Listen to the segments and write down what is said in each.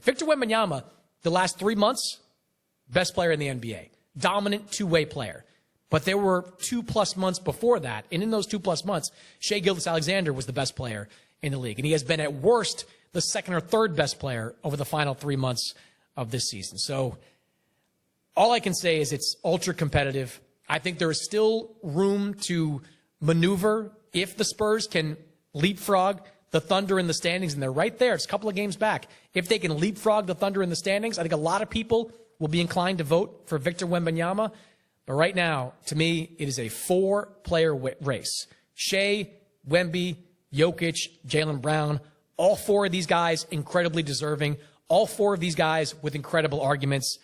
Victor Wembanyama, the last 3 months, best player in the NBA, dominant two-way player. But there were 2+ months before that, and in those 2+ months, Shai Gilgeous-Alexander was the best player in the league, and he has been at worst the second or third best player over the final 3 months of this season. So all I can say is it's ultra competitive. I think there is still room to maneuver if the Spurs can leapfrog the Thunder in the standings, and they're right there. It's a couple of games back. If they can leapfrog the Thunder in the standings, I think a lot of people will be inclined to vote for Victor Wembanyama. But right now, to me, it is a 4-player race. Shai, Wemby, Jokic, Jaylen Brown, all 4 of these guys incredibly deserving. All 4 of these guys with incredible arguments.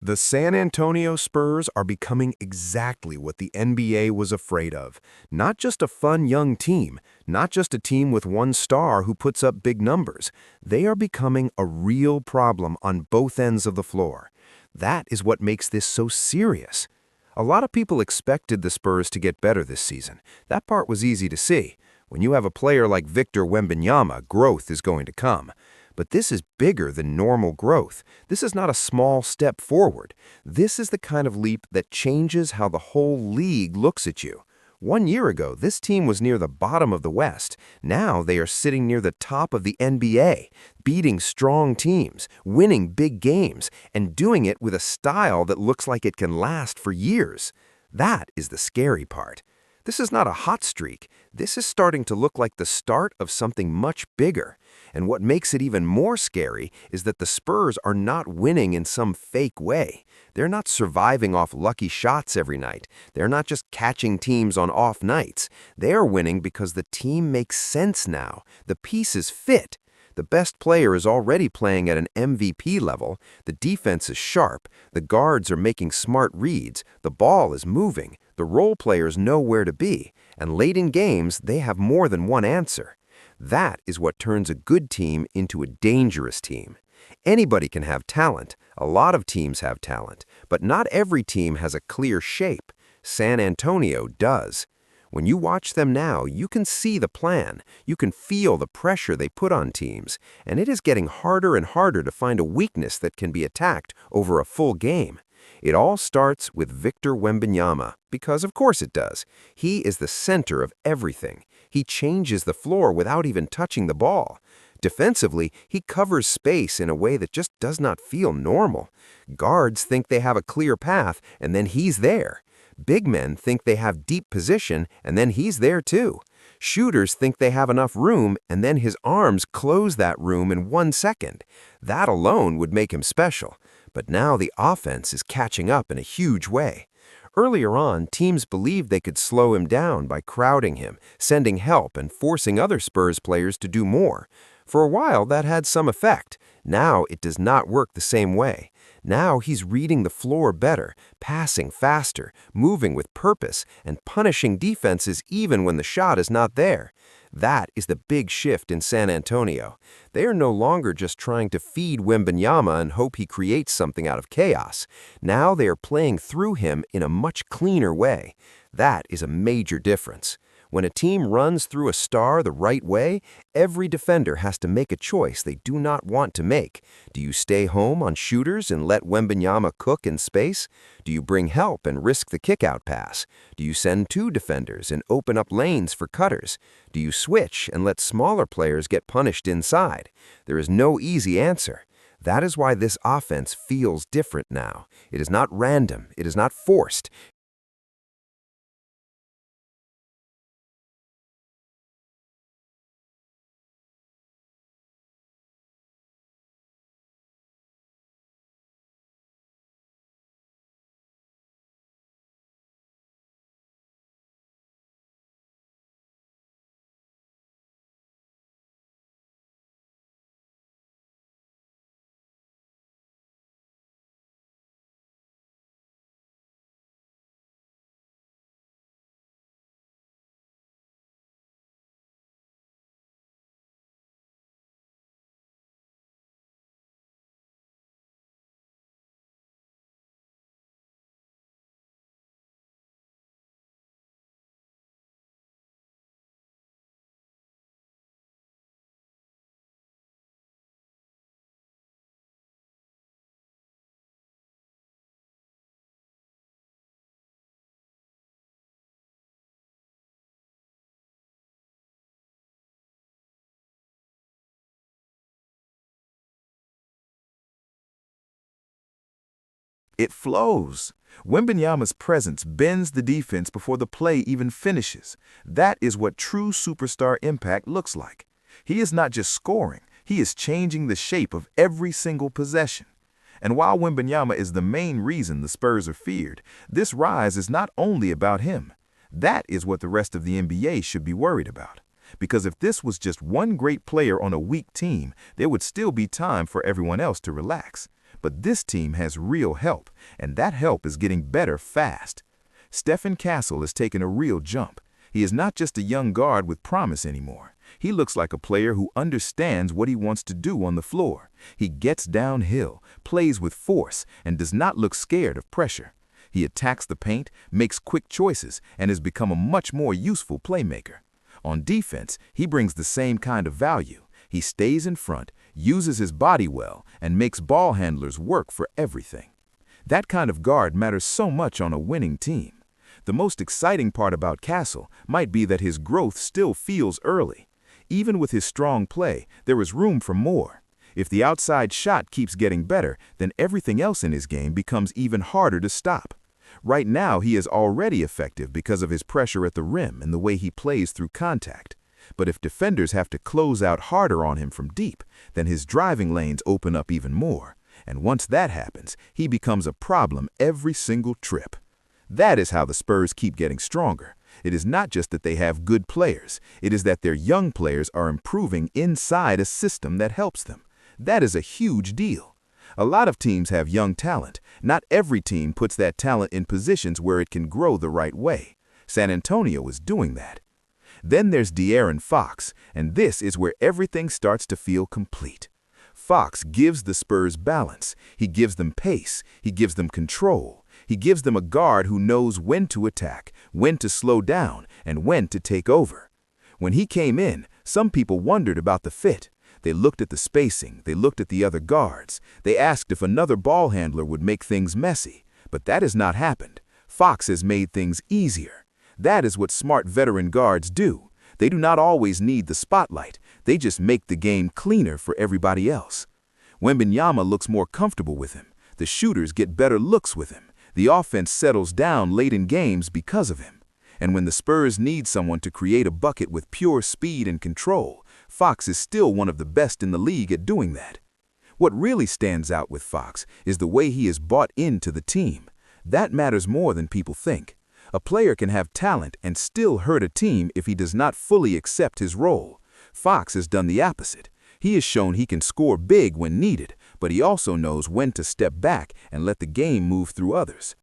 The San Antonio Spurs are becoming exactly what the NBA was afraid of. Not just a fun young team, not just a team with one star who puts up big numbers. They are becoming a real problem on both ends of the floor. That is what makes this so serious. A lot of people expected the Spurs to get better this season. That part was easy to see. When you have a player like Victor Wembanyama, growth is going to come. But this is bigger than normal growth. This is not a small step forward. This is the kind of leap that changes how the whole league looks at you. 1 year ago, this team was near the bottom of the West. Now they are sitting near the top of the NBA, beating strong teams, winning big games, and doing it with a style that looks like it can last for years. That is the scary part. This is not a hot streak. This is starting to look like the start of something much bigger. And what makes it even more scary is that the Spurs are not winning in some fake way. They're not surviving off lucky shots every night. They're not just catching teams on off nights. They're winning because the team makes sense now. The pieces fit. The best player is already playing at an MVP level. The defense is sharp. The guards are making smart reads. The ball is moving. The role players know where to be. And late in games, they have more than one answer. That is what turns a good team into a dangerous team. Anybody can have talent. A lot of teams have talent. But not every team has a clear shape. San Antonio does. When you watch them now, you can see the plan. You can feel the pressure they put on teams. And it is getting harder and harder to find a weakness that can be attacked over a full game. It all starts with Victor Wembanyama, because of course it does. He is the center of everything. He changes the floor without even touching the ball. Defensively, he covers space in a way that just does not feel normal. Guards think they have a clear path, and then he's there. Big men think they have deep position, and then he's there too. Shooters think they have enough room, and then his arms close that room in 1 second. That alone would make him special. But now the offense is catching up in a huge way. Earlier on, teams believed they could slow him down by crowding him, sending help, and forcing other Spurs players to do more. For a while, that had some effect. Now it does not work the same way. Now he's reading the floor better, passing faster, moving with purpose, and punishing defenses even when the shot is not there. That is the big shift in San Antonio. They are no longer just trying to feed Wembanyama and hope he creates something out of chaos. Now they are playing through him in a much cleaner way. That is a major difference. When a team runs through a star the right way, every defender has to make a choice they do not want to make. Do you stay home on shooters and let Wembanyama cook in space? Do you bring help and risk the kickout pass? Do you send 2 defenders and open up lanes for cutters? Do you switch and let smaller players get punished inside? There is no easy answer. That is why this offense feels different now. It is not random. It is not forced. It flows. Wembanyama's presence bends the defense before the play even finishes. That is what true superstar impact looks like. He is not just scoring, he is changing the shape of every single possession. And while Wembanyama is the main reason the Spurs are feared, this rise is not only about him. That is what the rest of the NBA should be worried about. Because if this was just one great player on a weak team, there would still be time for everyone else to relax. But this team has real help, and that help is getting better fast. Stephen Castle has taken a real jump. He is not just a young guard with promise anymore. He looks like a player who understands what he wants to do on the floor. He gets downhill, plays with force, and does not look scared of pressure. He attacks the paint, makes quick choices, and has become a much more useful playmaker. On defense, he brings the same kind of value. He stays in front, uses his body well, and makes ball handlers work for everything. That kind of guard matters so much on a winning team. The most exciting part about Castle might be that his growth still feels early. Even with his strong play, there is room for more. If the outside shot keeps getting better, then everything else in his game becomes even harder to stop. Right now, he is already effective because of his pressure at the rim and the way he plays through contact. But if defenders have to close out harder on him from deep, then his driving lanes open up even more. And once that happens, he becomes a problem every single trip. That is how the Spurs keep getting stronger. It is not just that they have good players. It is that their young players are improving inside a system that helps them. That is a huge deal. A lot of teams have young talent. Not every team puts that talent in positions where it can grow the right way. San Antonio is doing that. Then there's De'Aaron Fox, and this is where everything starts to feel complete. Fox gives the Spurs balance. He gives them pace. He gives them control. He gives them a guard who knows when to attack, when to slow down, and when to take over. When he came in, some people wondered about the fit. They looked at the spacing. They looked at the other guards. They asked if another ball handler would make things messy. But that has not happened. Fox has made things easier. That is what smart veteran guards do. They do not always need the spotlight. They just make the game cleaner for everybody else. Wembanyama looks more comfortable with him. The shooters get better looks with him. The offense settles down late in games because of him. And when the Spurs need someone to create a bucket with pure speed and control, Fox is still one of the best in the league at doing that. What really stands out with Fox is the way he is bought into the team. That matters more than people think. A player can have talent and still hurt a team if he does not fully accept his role. Fox has done the opposite. He has shown he can score big when needed, but he also knows when to step back and let the game move through others.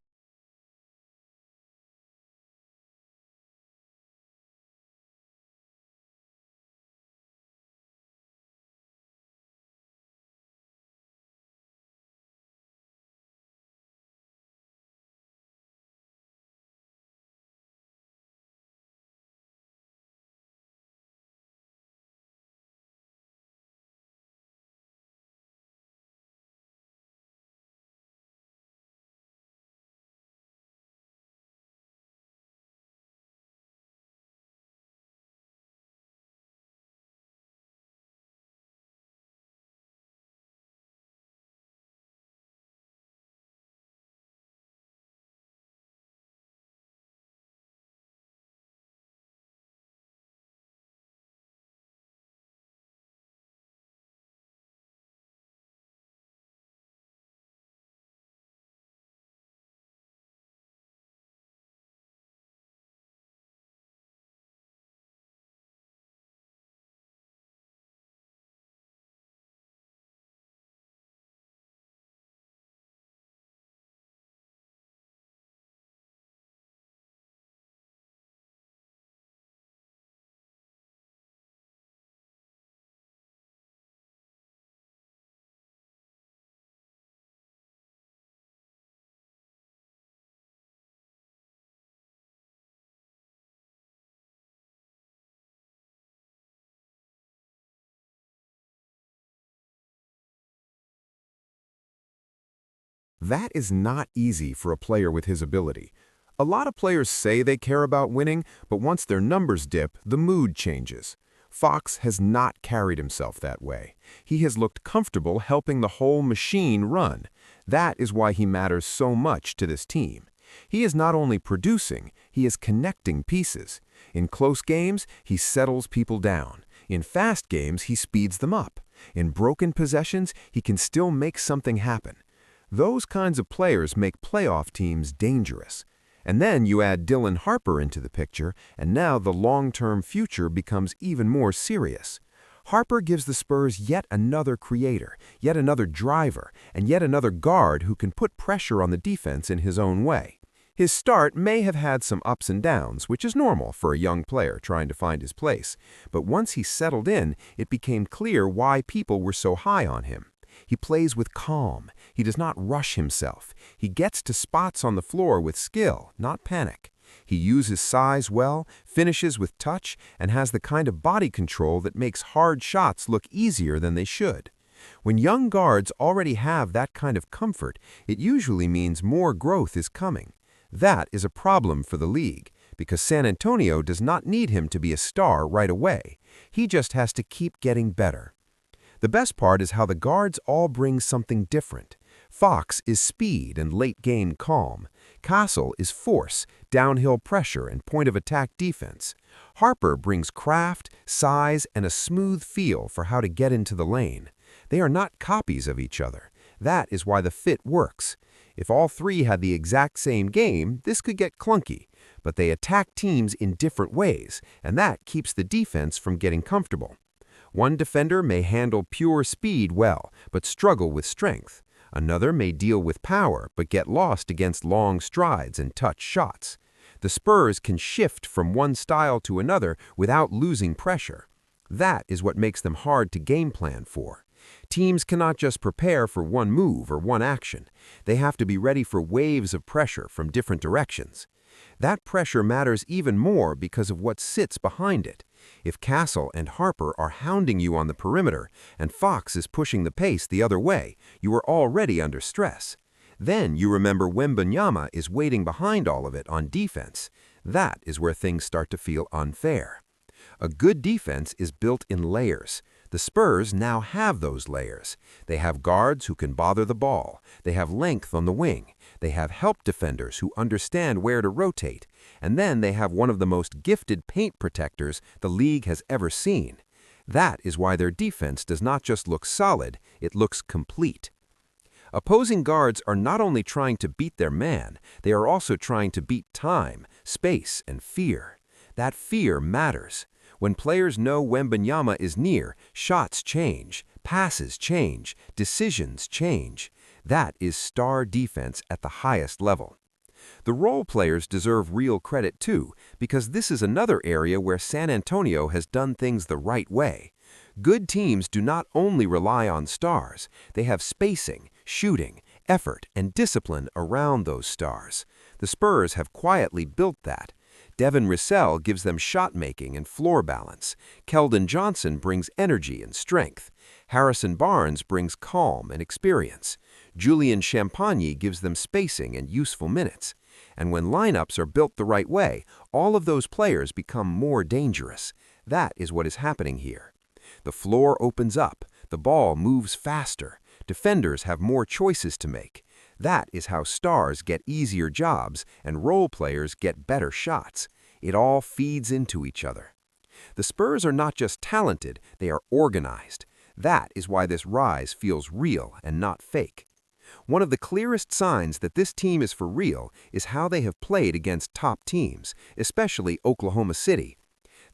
That is not easy for a player with his ability. A lot of players say they care about winning, but once their numbers dip, the mood changes. Fox has not carried himself that way. He has looked comfortable helping the whole machine run. That is why he matters so much to this team. He is not only producing, he is connecting pieces. In close games, he settles people down. In fast games, he speeds them up. In broken possessions, he can still make something happen. Those kinds of players make playoff teams dangerous. And then you add Dylan Harper into the picture, and now the long-term future becomes even more serious. Harper gives the Spurs yet another creator, yet another driver, and yet another guard who can put pressure on the defense in his own way. His start may have had some ups and downs, which is normal for a young player trying to find his place, but once he settled in, it became clear why people were so high on him. He plays with calm. He does not rush himself. He gets to spots on the floor with skill, not panic. He uses size well, finishes with touch, and has the kind of body control that makes hard shots look easier than they should. When young guards already have that kind of comfort, it usually means more growth is coming. That is a problem for the league, because San Antonio does not need him to be a star right away. He just has to keep getting better. The best part is how the guards all bring something different. Fox is speed and late-game calm. Castle is force, downhill pressure, and point-of-attack defense. Harper brings craft, size, and a smooth feel for how to get into the lane. They are not copies of each other. That is why the fit works. If all three had the exact same game, this could get clunky, but they attack teams in different ways, and that keeps the defense from getting comfortable. One defender may handle pure speed well, but struggle with strength. Another may deal with power, but get lost against long strides and touch shots. The Spurs can shift from one style to another without losing pressure. That is what makes them hard to game plan for. Teams cannot just prepare for one move or one action. They have to be ready for waves of pressure from different directions. That pressure matters even more because of what sits behind it. If Castle and Harper are hounding you on the perimeter and Fox is pushing the pace the other way, you are already under stress. Then you remember Wembanyama is waiting behind all of it on defense. That is where things start to feel unfair. A good defense is built in layers. The Spurs now have those layers. They have guards who can bother the ball. They have length on the wing. They have help defenders who understand where to rotate. And then they have one of the most gifted paint protectors the league has ever seen. That is why their defense does not just look solid, it looks complete. Opposing guards are not only trying to beat their man, they are also trying to beat time, space, and fear. That fear matters. When players know Wembanyama is near, shots change, passes change, decisions change. That is star defense at the highest level. The role players deserve real credit too, because this is another area where San Antonio has done things the right way. Good teams do not only rely on stars, they have spacing, shooting, effort, and discipline around those stars. The Spurs have quietly built that. Devin Russell gives them shot-making and floor balance. Keldon Johnson brings energy and strength. Harrison Barnes brings calm and experience. Julian Champagny gives them spacing and useful minutes. And when lineups are built the right way, all of those players become more dangerous. That is what is happening here. The floor opens up. The ball moves faster. Defenders have more choices to make. That is how stars get easier jobs and role players get better shots. It all feeds into each other. The Spurs are not just talented, they are organized. That is why this rise feels real and not fake. One of the clearest signs that this team is for real is how they have played against top teams, especially Oklahoma City.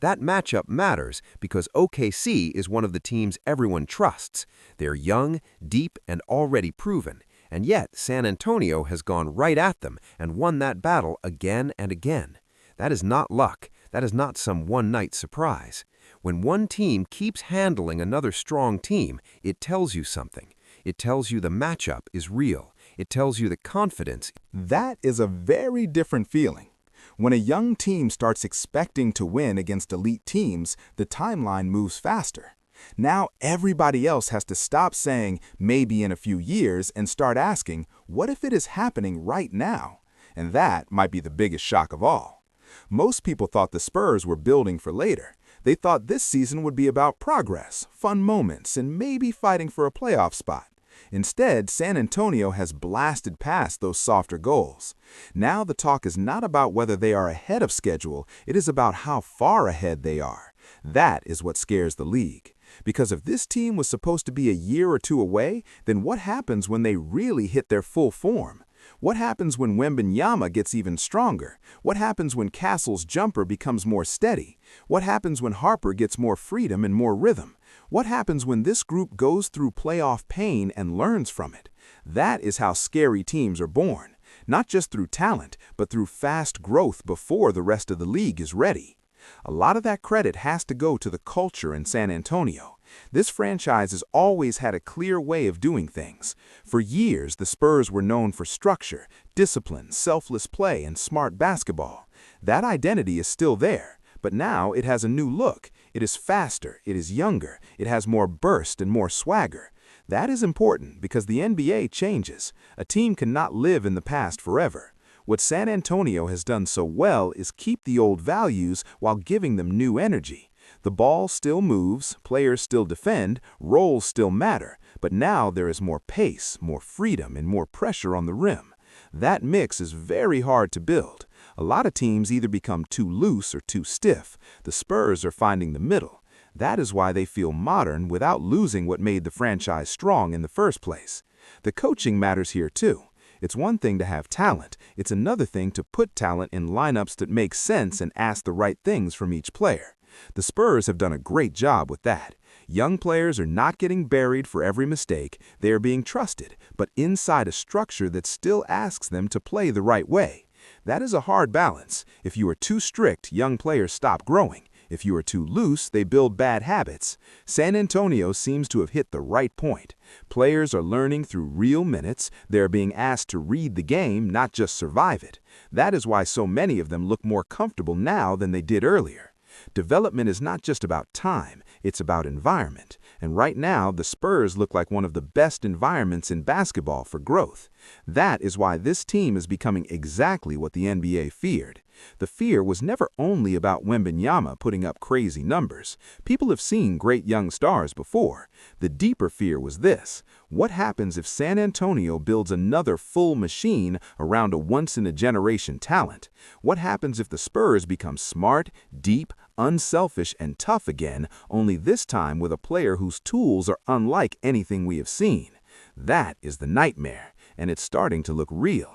That matchup matters because OKC is one of the teams everyone trusts. They're young, deep, and already proven. And yet, San Antonio has gone right at them and won that battle again and again. That is not luck. That is not some one-night surprise. When one team keeps handling another strong team, it tells you something. It tells you the matchup is real. It tells you the confidence. That is a very different feeling. When a young team starts expecting to win against elite teams, the timeline moves faster. Now everybody else has to stop saying maybe in a few years and start asking, what if it is happening right now? And that might be the biggest shock of all. Most people thought the Spurs were building for later. They thought this season would be about progress, fun moments, and maybe fighting for a playoff spot. Instead, San Antonio has blasted past those softer goals. Now the talk is not about whether they are ahead of schedule, it is about how far ahead they are. That is what scares the league. Because if this team was supposed to be a year or two away, then what happens when they really hit their full form? What happens when Wembanyama gets even stronger? What happens when Castle's jumper becomes more steady? What happens when Harper gets more freedom and more rhythm? What happens when this group goes through playoff pain and learns from it? That is how scary teams are born. Not just through talent, but through fast growth before the rest of the league is ready. A lot of that credit has to go to the culture in San Antonio. This franchise has always had a clear way of doing things. For years, the Spurs were known for structure, discipline, selfless play, and smart basketball. That identity is still there, but now it has a new look. It is faster, it is younger, it has more burst and more swagger. That is important because the NBA changes. A team cannot live in the past forever. What San Antonio has done so well is keep the old values while giving them new energy. The ball still moves, players still defend, roles still matter, but now there is more pace, more freedom, and more pressure on the rim. That mix is very hard to build. A lot of teams either become too loose or too stiff. The Spurs are finding the middle. That is why they feel modern without losing what made the franchise strong in the first place. The coaching matters here too. It's one thing to have talent, it's another thing to put talent in lineups that make sense and ask the right things from each player. The Spurs have done a great job with that. Young players are not getting buried for every mistake, they are being trusted, but inside a structure that still asks them to play the right way. That is a hard balance. If you are too strict, young players stop growing. If you are too loose, they build bad habits. San Antonio seems to have hit the right point. Players are learning through real minutes. They are being asked to read the game, not just survive it. That is why so many of them look more comfortable now than they did earlier. Development is not just about time, it's about environment. And right now, the Spurs look like one of the best environments in basketball for growth. That is why this team is becoming exactly what the NBA feared. The fear was never only about Wembanyama putting up crazy numbers. People have seen great young stars before. The deeper fear was this: what happens if San Antonio builds another full machine around a once-in-a-generation talent? What happens if the Spurs become smart, deep, unselfish, and tough again, only this time with a player whose tools are unlike anything we have seen? That is the nightmare, and it's starting to look real.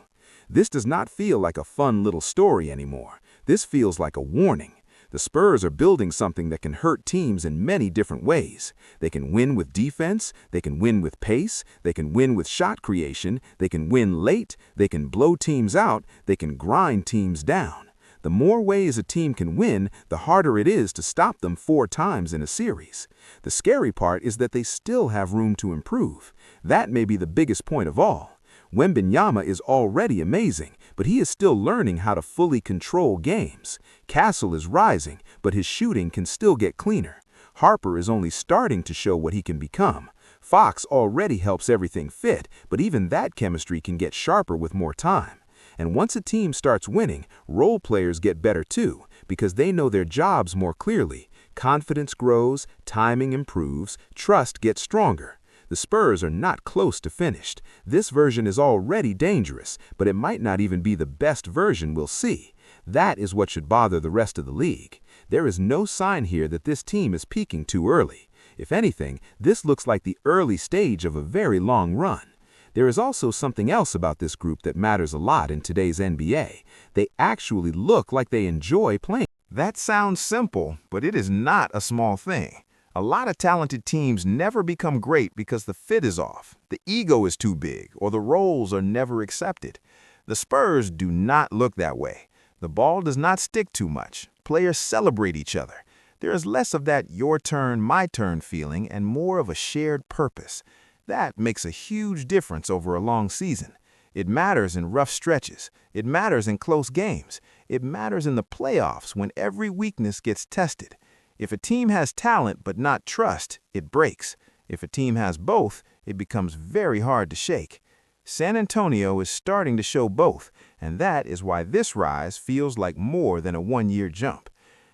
This does not feel like a fun little story anymore. This feels like a warning. The Spurs are building something that can hurt teams in many different ways. They can win with defense, they can win with pace, they can win with shot creation, they can win late, they can blow teams out, they can grind teams down. The more ways a team can win, the harder it is to stop them 4 times in a series. The scary part is that they still have room to improve. That may be the biggest point of all. Wembanyama is already amazing, but he is still learning how to fully control games. Castle is rising, but his shooting can still get cleaner. Harper is only starting to show what he can become. Fox already helps everything fit, but even that chemistry can get sharper with more time. And once a team starts winning, role players get better too, because they know their jobs more clearly. Confidence grows, timing improves, trust gets stronger. The Spurs are not close to finished. This version is already dangerous, but it might not even be the best version we'll see. That is what should bother the rest of the league. There is no sign here that this team is peaking too early. If anything, this looks like the early stage of a very long run. There is also something else about this group that matters a lot in today's NBA. They actually look like they enjoy playing. That sounds simple, but it is not a small thing. A lot of talented teams never become great because the fit is off, the ego is too big, or the roles are never accepted. The Spurs do not look that way. The ball does not stick too much. Players celebrate each other. There is less of that your turn, my turn feeling and more of a shared purpose. That makes a huge difference over a long season. It matters in rough stretches. It matters in close games. It matters in the playoffs when every weakness gets tested. If a team has talent but not trust, it breaks. If a team has both, it becomes very hard to shake. San Antonio is starting to show both, and that is why this rise feels like more than a one-year jump.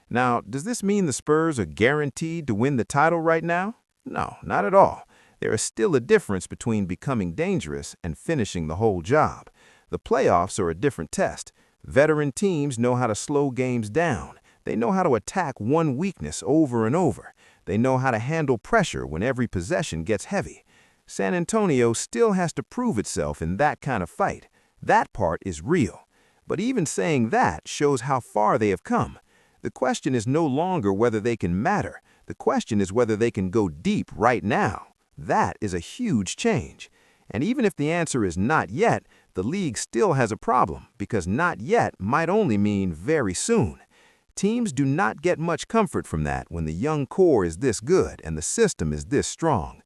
Now, does this mean the Spurs are guaranteed to win the title right now? No, not at all. There is still a difference between becoming dangerous and finishing the whole job. The playoffs are a different test. Veteran teams know how to slow games down. They know how to attack one weakness over and over. They know how to handle pressure when every possession gets heavy. San Antonio still has to prove itself in that kind of fight. That part is real. But even saying that shows how far they have come. The question is no longer whether they can matter. The question is whether they can go deep right now. That is a huge change. And even if the answer is not yet, the league still has a problem, because not yet might only mean very soon. Teams do not get much comfort from that when the young core is this good and the system is this strong.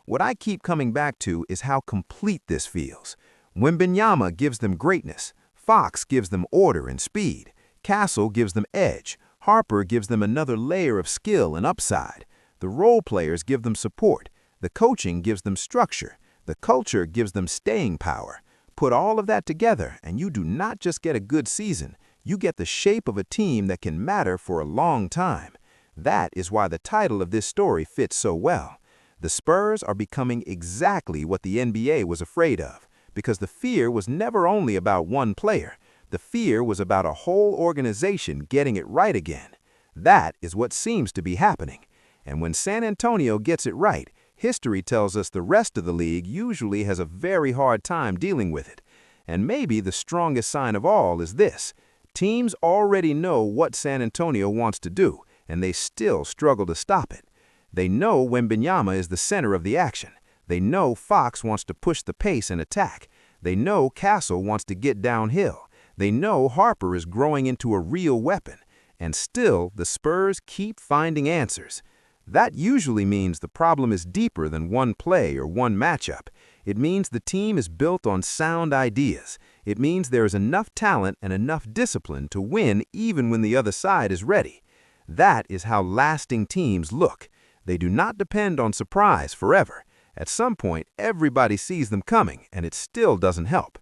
What I keep coming back to is how complete this feels. Wembanyama gives them greatness. Fox gives them order and speed. Castle gives them edge. Harper gives them another layer of skill and upside. The role players give them support. The coaching gives them structure. The culture gives them staying power. Put all of that together, and you do not just get a good season. You get the shape of a team that can matter for a long time. That is why the title of this story fits so well. The Spurs are becoming exactly what the NBA was afraid of, because the fear was never only about one player. The fear was about a whole organization getting it right again. That is what seems to be happening. And when San Antonio gets it right, history tells us the rest of the league usually has a very hard time dealing with it. And maybe the strongest sign of all is this. Teams already know what San Antonio wants to do, and they still struggle to stop it. They know Wembanyama is the center of the action. They know Fox wants to push the pace and attack. They know Castle wants to get downhill. They know Harper is growing into a real weapon. And still, the Spurs keep finding answers. That usually means the problem is deeper than one play or one matchup. It means the team is built on sound ideas. It means there is enough talent and enough discipline to win even when the other side is ready. That is how lasting teams look. They do not depend on surprise forever. At some point, everybody sees them coming, and it still doesn't help.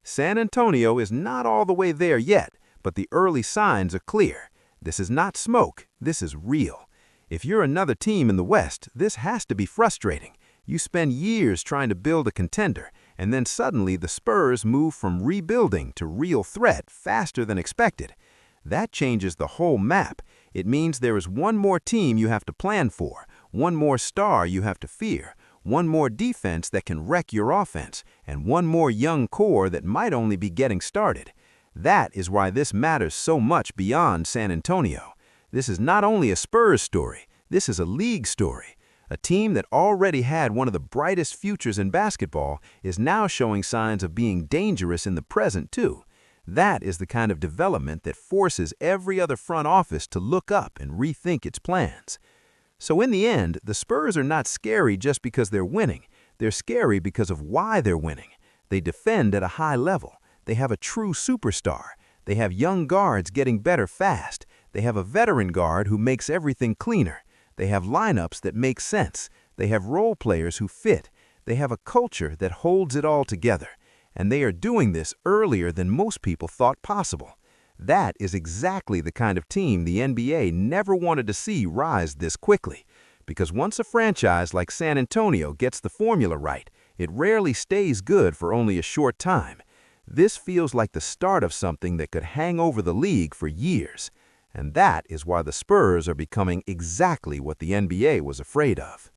San Antonio is not all the way there yet, but the early signs are clear. This is not smoke. This is real. If you're another team in the West, this has to be frustrating. You spend years trying to build a contender, and then suddenly the Spurs move from rebuilding to real threat faster than expected. That changes the whole map. It means there is one more team you have to plan for, one more star you have to fear, one more defense that can wreck your offense, and one more young core that might only be getting started. That is why this matters so much beyond San Antonio. This is not only a Spurs story, this is a league story. A team that already had one of the brightest futures in basketball is now showing signs of being dangerous in the present too. That is the kind of development that forces every other front office to look up and rethink its plans. So in the end, the Spurs are not scary just because they're winning. They're scary because of why they're winning. They defend at a high level. They have a true superstar. They have young guards getting better fast. They have a veteran guard who makes everything cleaner. They have lineups that make sense. They have role players who fit. They have a culture that holds it all together. And they are doing this earlier than most people thought possible. That is exactly the kind of team the NBA never wanted to see rise this quickly. Because once a franchise like San Antonio gets the formula right, it rarely stays good for only a short time. This feels like the start of something that could hang over the league for years. And that is why the Spurs are becoming exactly what the NBA was afraid of.